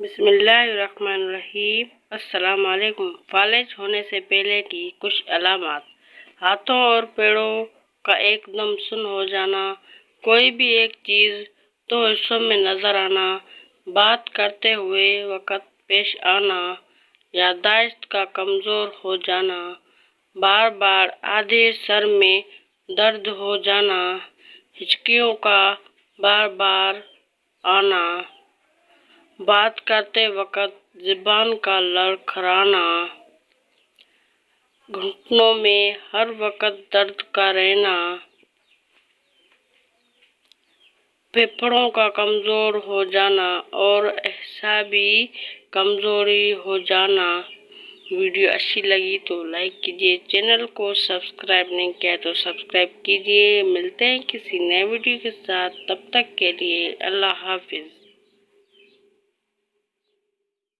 بسم اللہ الرحمن الرحیم۔ السلام علیکم۔ فالج ہونے سے پہلے کی کچھ علامات: ہاتھوں اور پیروں کا ایک دم سن ہو جانا، کوئی بھی ایک چیز دو حصوں میں نظر آنا، بات کرتے ہوئے وقت پیش آنا، یادداشت کا کمزور ہو جانا، بار بار آدھے سر میں درد ہو جانا، ہچکیوں کا بار بار آنا، بات کرتے وقت زبان کا لڑکھڑانا، گھٹنوں میں ہر وقت درد کا رہنا، پھیپھڑوں کا کمزور ہو جانا اور اعصابی کمزوری ہو جانا۔ ویڈیو اچھی لگی تو لائک کیجیے، چینل کو سبسکرائب نہیں کیا تو سبسکرائب کیجیے۔ ملتے ہیں کسی نئے ویڈیو کے ساتھ، تب تک کے لیے اللہ حافظ۔